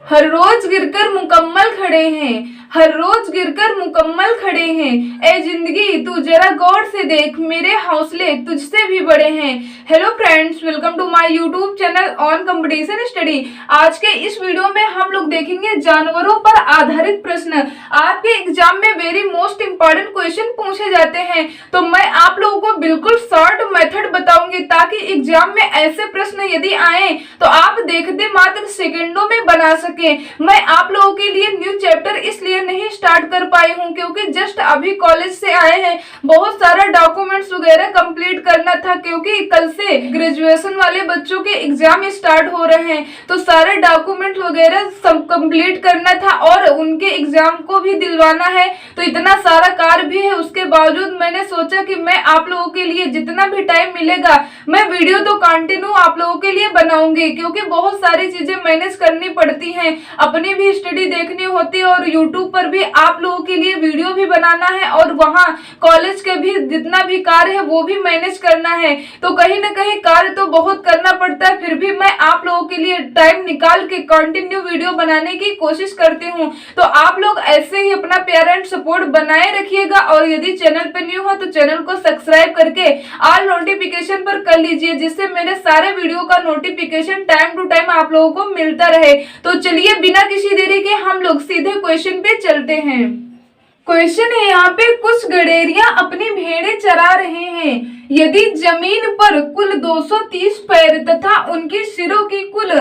हर रोज गिरकर मुकम्मल खड़े हैं, हर रोज गिरकर मुकम्मल खड़े हैं। ए जिंदगी तू जरा गौर से देख, मेरे हौसले तुझसे भी बड़े हैं। Hello friends, welcome to my YouTube channel on competition study. आज के इस वीडियो में हम लोग देखेंगे जानवरों पर आधारित प्रश्न। आपके एग्जाम में वेरी मोस्ट इंपॉर्टेंट क्वेश्चन पूछे जाते हैं, तो मैं आप लोगों को बिल्कुल शॉर्ट मेथड बताऊंगी ताकि एग्जाम में ऐसे प्रश्न यदि आए तो आप देखते मात्र सेकंडों में बना सके। मैं आप लोगों के लिए न्यू चैप्टर इसलिए नहीं स्टार्ट कर पाई हूं क्योंकि जस्ट अभी कॉलेज से आए हैं, बहुत सारा डॉक्यूमेंट्स वगैरह कंप्लीट करना था क्योंकि कल से ग्रेजुएशन वाले बच्चों के एग्जाम स्टार्ट हो रहे हैं, तो सारे डॉक्यूमेंट वगैरह सब कंप्लीट करना था और उनके एग्जाम को भी दिलवाना है। तो इतना सारा कार्य भी है, उसके बावजूद मैंने सोचा कि मैं आप लोगों के लिए जितना भी टाइम मिलेगा मैं वीडियो तो कंटिन्यू आप लोगों के लिए बनाऊंगी, क्योंकि बहुत सारी चीजें मैनेज करनी पड़ती हैं, अपनी भी स्टडी देखनी होती है और यूट्यूब पर भी आप लोगों के लिए वीडियो भी बनाना है और वहाँ कॉलेज के भी जितना भी कार्य है वो भी मैनेज करना है। तो कहीं ना कहीं कार्य तो बहुत करना पड़ता है, फिर भी मैं आप लोगों के लिए टाइम निकाल के कंटिन्यू वीडियो बनाने की कोशिश करती हूँ। तो आप लोग ऐसे ही अपना प्यार एंड सपोर्ट बनाए रखिएगा और यदि चैनल पर न्यू हो तो चैनल को सब्सक्राइब करके ऑल नोटिफिकेशन पर कर लीजिए, जिससे मेरे सारे वीडियो का नोटिफिकेशन टाइम टू टाइम आप लोगों को मिलता रहे। तो चलिए बिना किसी देरी के हम लोग सीधे क्वेश्चन पे चलते हैं। क्वेश्चन है यहाँ पे, कुछ गडेरिया अपनी भेड़ें चरा रहे हैं। यदि जमीन पर कुल 230 पैर तथा उनकी सिरों की कुल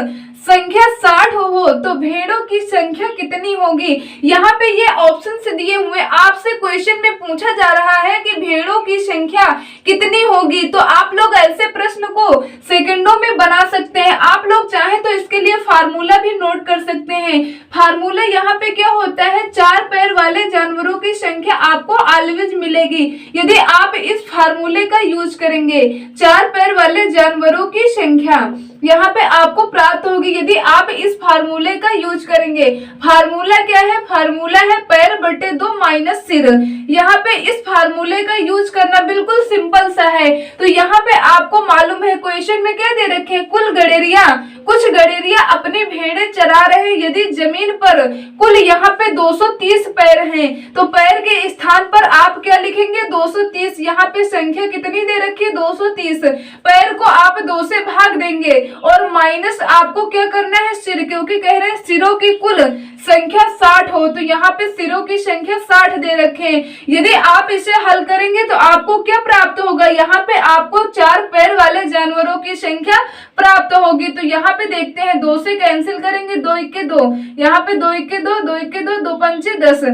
संख्या 60 हो तो भेड़ों की संख्या कितनी होगी। यहाँ पे ये ऑप्शन से दिए हुए आपसे क्वेश्चन में पूछा जा रहा है कि भेड़ों की संख्या कितनी होगी। तो आप लोग ऐसे प्रश्न को सेकंडों में बना सकते हैं। आप लोग चाहे तो इसके लिए फार्मूला भी नोट कर सकते हैं। फार्मूला यहाँ पे क्या होता है, 4 पैर वाले जानवरों की संख्या आपको ऑलवेज मिलेगी यदि आप इस फार्मूले का यूज करेंगे। 4 पैर वाले जानवरों की संख्या यहाँ पे आपको प्राप्त होगी यदि आप इस फार्मूले का यूज करेंगे। फार्मूला क्या है, फार्मूला है पैर बटे 2 माइनस सिर। यहाँ पे इस फार्मूले का यूज करना बिल्कुल सिंपल सा है। तो यहाँ पे आपको मालूम है क्वेश्चन में क्या दे रखे, कुल गडेरिया, कुछ गडेरिया अपनी भेड़ें चरा रहे हैं। यदि जमीन पर कुल यहाँ पे 230 पैर हैं तो पैर के स्थान पर आप क्या लिखेंगे, 230। यहाँ पे संख्या कितनी दे रखी है, 230। पैर को आप 2 से भाग देंगे और माइनस आपको क्या करना है, सिर, क्योंकि कह रहे हैं सिरों की कुल संख्या 60 हो, तो यहाँ पे सिरों की संख्या 60 दे रखे हैं। यदि आप इसे हल करेंगे तो आपको क्या प्राप्त होगा, यहाँ पे आपको 4 पैर वाले जानवरों की संख्या प्राप्त होगी। तो यहाँ पे देखते हैं, 2 से कैंसिल करेंगे, 2 1 2, यहाँ पे 2 1 2, 2 1 2, 2 5 10,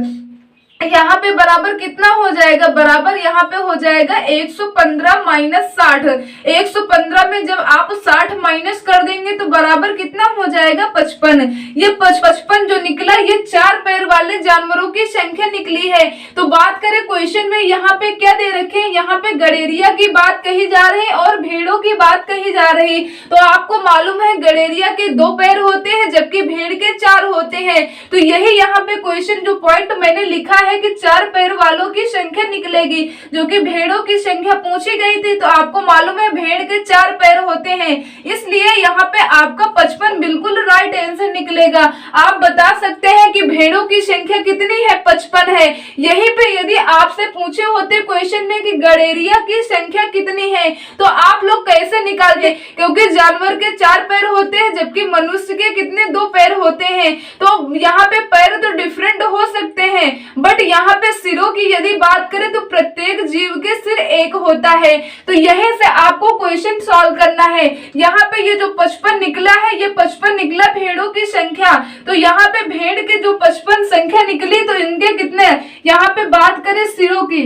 यहाँ पे बराबर कितना हो जाएगा, बराबर यहाँ पे हो जाएगा 115 माइनस 60। 115 में जब आप 60 माइनस कर देंगे तो बराबर कितना हो जाएगा, 55। ये 55 जो निकला ये 4 पैर वाले जानवरों की संख्या निकली है। तो बात करें क्वेश्चन में यहाँ पे क्या दे रखे हैं, यहाँ पे गडेरिया की बात कही जा रही है और भेड़ों की बात कही जा रही। तो आपको मालूम है गडेरिया के 2 पैर होते हैं जबकि भेड़ के 4 होते हैं। तो यही यहाँ पे क्वेश्चन जो पॉइंट मैंने लिखा है कि 4 पैर वालों की संख्या निकलेगी, जो कि भेड़ों की संख्या पूछी गई थी। तो आपको मालूम है भेड़ के 4 पैर होते हैं, इसलिए यहाँ पे आपका 55 बिल्कुल राइट आंसर निकलेगा। आप बता सकते हैं कि भेड़ों की संख्या कितनी है, 55 है। यहीं पे यदि आपसे पूछे होते क्वेश्चन में कि गडेरिया की संख्या कितनी है तो आप लोग कैसे निकालते, क्योंकि जानवर के 4 पैर होते हैं जबकि मनुष्य के कितने 2 पैर होते हैं। तो यहाँ पे पैर तो डिफरेंट हो सकते हैं, बट यहाँ पे सिरों की यदि बात करें तो प्रत्येक जीव के सिर एक होता है। तो यहीं से आपको क्वेश्चन सॉल्व करना है। यहाँ पे ये जो 55 निकला है, ये 55 निकला भेड़ों की संख्या। तो यहाँ पे भेड़ के जो 55 संख्या निकली तो इनके कितने, यहाँ पे बात करें सिरों की,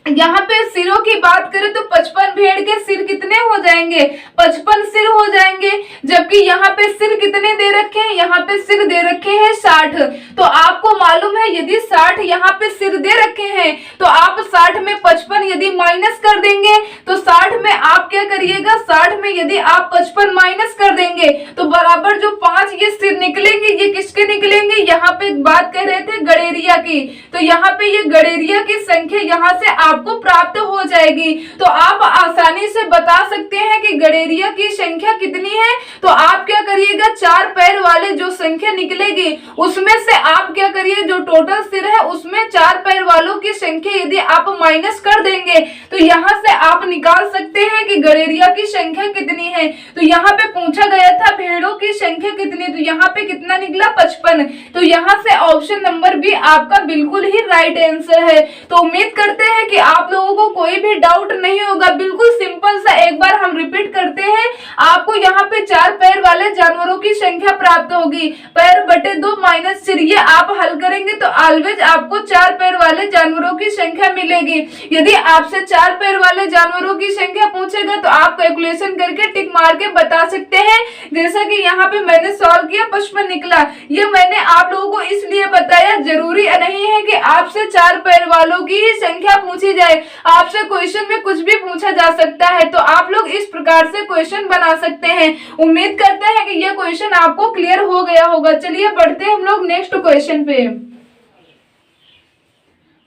यहाँ पे सिरों की बात करें तो 55 भेड़ के सिर कितने हो जाएंगे, 55 सिर हो जाएंगे। जबकि यहाँ पे सिर कितने दे रखे हैं, यहाँ पे सिर दे रखे हैं 60। तो आपको मालूम है यदि 60 यहाँ पे सिर दे रखे हैं तो आप 60 में 55 यदि माइनस कर देंगे तो 60 में आप क्या करिएगा, 60 में यदि आप 55 माइनस कर देंगे तो बराबर जो 5 ये सिर निकलेंगे ये किसके किसके निकलेंगे, यहाँ पे बात कर रहे थे गडेरिया की, तो यहाँ पे ये गडेरिया की संख्या यहाँ से आपको प्राप्त हो जाएगी। तो आप आसानी से बता सकते हैं कि गडेरिया की संख्या कितनी है। तो आप क्या करिएगा, 4 पैर वाले जो संख्या निकलेगी उसमें से आप क्या करिए, जो टोटल सिर है उसमें 4 पैर वालों की संख्या यदि आप माइनस कर देंगे तो यहाँ से आप निकाल सकते हैं कि गडेरिया की संख्या कितनी है। तो यहाँ पे पूछा गया था भेड़ों की संख्या कितनी, तो यहाँ पे कितना निकला, 55। तो यहाँ से ऑप्शन नंबर बी आपका बिल्कुल ही राइट आंसर है। तो उम्मीद करते हैं कि आप लोगों को कोई भी डाउट नहीं होगा। बिल्कुल सिंपल सा एक बार हम रिपीट करते हैं। आपको यहाँ पे 4 पैर वाले जानवरों की संख्या प्राप्त होगी, पैर बटे 2 माइनस सिर, ये आप हल करेंगे तो ऑलवेज आपको 4 पैर वाले जानवरों की संख्या मिलेगी। यदि आपसे 4 पैर वाले जानवरों की संख्या पूछेगा तो आप कैलकुलेशन करके टिक मार के बता सकते हैं। जैसा कि यहाँ पे मैंने सॉल्व किया, 55 निकला। ये मैंने आप लोगों को इसलिए बताया, जरूरी नहीं है कि आपसे 4 पैर वालों की ही संख्या पूछी जाए, आपसे क्वेश्चन में कुछ भी पूछा जा सकता है। तो आप लोग इस प्रकार से क्वेश्चन बना सकते हैं। उम्मीद करते हैं कि यह क्वेश्चन आपको क्लियर हो गया होगा। चलिए बढ़ते हैं हम लोग नेक्स्ट क्वेश्चन पे।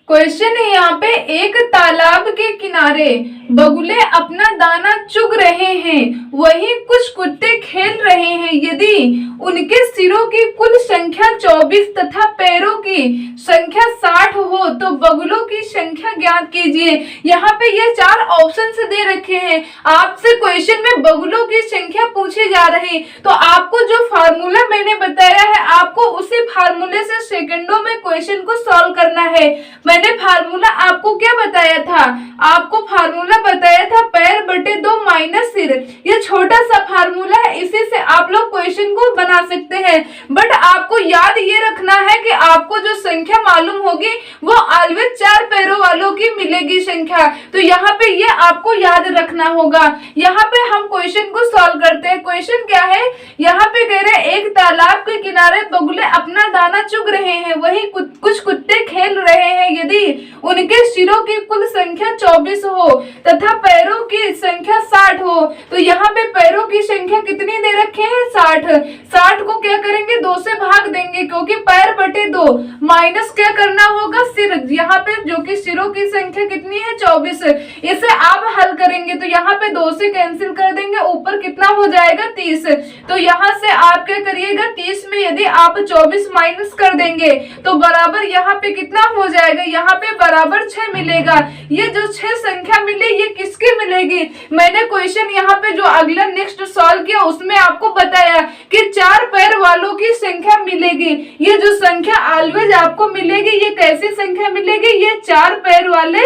क्वेश्चन है यहाँ पे, एक तालाब के किनारे बगुले अपना दाना चुग रहे हैं, वहीं कुछ कुत्ते खेल रहे हैं। यदि उनके सिरों की कुल संख्या 24 तथा पैरों की संख्या 60 हो तो बगुलों की संख्या ज्ञात कीजिए। यहाँ पे ये 4 ऑप्शन से दे रखे हैं। आपसे क्वेश्चन में बगुलों की संख्या पूछी जा रही, तो आपको जो फार्मूला मैंने बताया है आपको उसी फार्मूले से सेकंडों में क्वेश्चन को सॉल्व करना है। मैंने फार्मूला आपको क्या बताया था, आपको फार्मूला बताया था पैर बटे 2 माइनस सिर। ये छोटा सा फार्मूला है, इसी से आप लोग क्वेश्चन को बना सकते हैं। बट आपको याद ये रखना है कि आपको जो संख्या मालूम होगी वो ऑलवेज 4 पैरों वालों की मिलेगी संख्या। तो यहाँ पे ये आपको याद रखना होगा। यहाँ पे हम क्वेश्चन को सॉल्व करते हैं। क्वेश्चन क्या है, यहाँ पे कह रहे हैं एक तालाब के किनारे बगुले अपना दाना चुग रहे हैं, वही कुछ कुत्ते खेल रहे हैं। यदि उनके सिरों की कुल संख्या 24 हो तथा पैरों की संख्या 60 हो, तो यहाँ पे पैरों की संख्या कितनी दे रखे हैं, 60। 60 को क्या करेंगे, 2 से भाग देंगे, क्योंकि पैर बटे 2 माइनस क्या करना होगा, सिर। यहाँ पे जो कि सिरों की संख्या कितनी है, 24। इसे आप हल करेंगे तो यहाँ पे 2 से कैंसिल कर देंगे, ऊपर कितना हो जाएगा, 30। तो यहाँ से आप क्या करिएगा, 30 में यदि आप 24 माइनस कर देंगे तो बराबर यहाँ पे कितना हो जाएगा, यहाँ पे बराबर 6 मिलेगा। ये जो 6 संख्या मिली ये किसकी मिलेगी, मैंने क्वेश्चन यहाँ पे जो अगला नेक्स्ट सॉल्व किया उसमें आपको बताया कि 4 पैर वालों की संख्या मिलेगी। ये जो संख्या ऑलवेज आपको मिलेगी, ये कैसी संख्या मिलेगी, ये 4 पैर वाले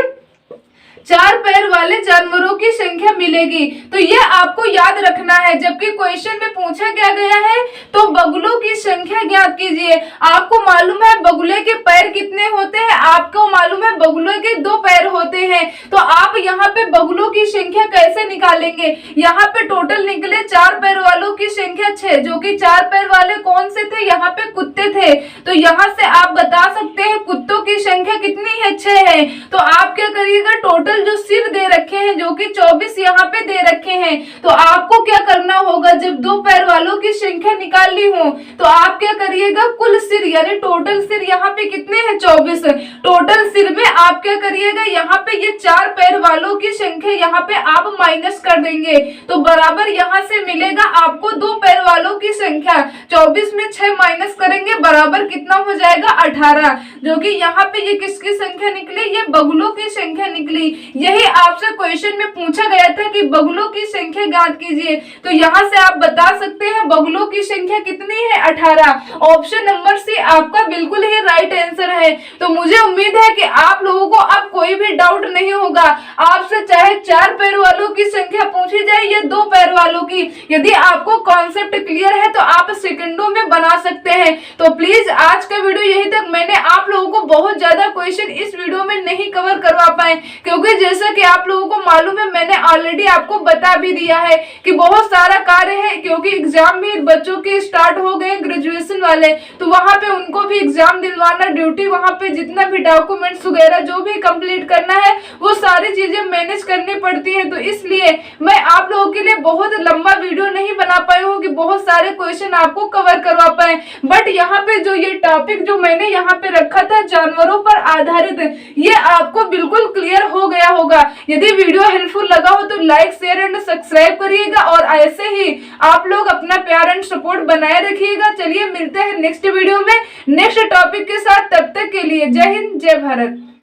जानवरों की संख्या मिलेगी। तो ये आपको याद रखना है। जबकि क्वेश्चन में पूछा क्या गया है, तो बगुलों की संख्या ज्ञात कीजिए। आपको मालूम है बगुले के पैर कितने होते हैं, आपको मालूम है बगुलों के 2 पैर होते हैं। तो आप यहाँ पे बगुलों की संख्या कैसे निकालेंगे, यहाँ पे टोटल निकले 4 पैर वालों की संख्या 6, जो कि 4 पैर वाले कौन से थे, यहाँ पे कुत्ते थे। तो यहाँ से आप बता सकते हैं कुत्तों की संख्या कितनी है, 6 है। तो आप क्या करिएगा, टोटल जो सिर दे रखे हैं जो कि 24 यहाँ पे दे रखे हैं, तो आपको क्या करना होगा, जब 2 पैर वालों की संख्या निकालनी हो तो आप क्या करिएगा, कुल सिर यानी टोटल सिर यहाँ पे कितने हैं, 24। टोटल सिर में आप क्या करिएगा, यहाँ पे ये 4 पैर वालों की संख्या यहाँ पे आप माइनस कर देंगे, तो बराबर यहाँ से मिलेगा आपको 2 पैर वालों की संख्या। 24 में 6 माइनस करेंगे, बराबर कितना हो जाएगा, 18। जो कि यहाँ पे ये किसकी संख्या निकली, ये बगुलों की संख्या निकली। यही आपसे क्वेश्चन में पूछा गया था कि बगुलों की संख्या ज्ञात कीजिए। तो यहाँ से आप बता सकते हैं बगुलों की संख्या कितनी है, 18। ऑप्शन नंबर सी आपका बिल्कुल ही राइट आंसर है। तो मुझे उम्मीद है कि आप लोगों को अब कोई भी डाउट नहीं होगा। आपसे चाहे 4 पैर वालों की संख्या पूछी जाए या 2 पैर वालों की, यदि आपको कॉन्सेप्ट क्लियर है तो आप सेकंडों में बना सकते हैं। तो प्लीज आज का वीडियो यही तक। मैंने आप लोगों को बहुत ज्यादा क्वेश्चन इस वीडियो में नहीं कवर करवा पाए, क्योंकि क्योंकि जैसा कि आप लोगों को मालूम है, मैंने ऑलरेडी आपको बता भी दिया है कि बहुत सारा कार्य है, क्योंकि एग्जाम भी बच्चों के स्टार्ट हो गए ग्रेजुएशन वाले, तो वहां पे उनको भी एग्जाम दिलवाना, ड्यूटी वहां पे जितना भी डॉक्यूमेंट्स वगैरह जो भी कंप्लीट करना है वो सारी चीजें मैनेज करनी पड़ती है। तो इसलिए मैं आप लोगों के लिए बहुत लंबा वीडियो नहीं बना पाई हूँ कि बहुत सारे क्वेश्चन आपको कवर करवा पाए, बट यहाँ पे जो ये टॉपिक जो मैंने यहाँ पे रखा था जानवरों पर आधारित, ये आपको बिल्कुल क्लियर हो गया होगा। यदि वीडियो हेल्पफुल लगा हो तो लाइक शेयर एंड सब्सक्राइब करिएगा और ऐसे ही आप लोग अपना प्यार एंड सपोर्ट बनाए रखिएगा। चलिए मिलते हैं नेक्स्ट वीडियो में नेक्स्ट टॉपिक के साथ, तब तक के लिए जय हिंद जय भारत।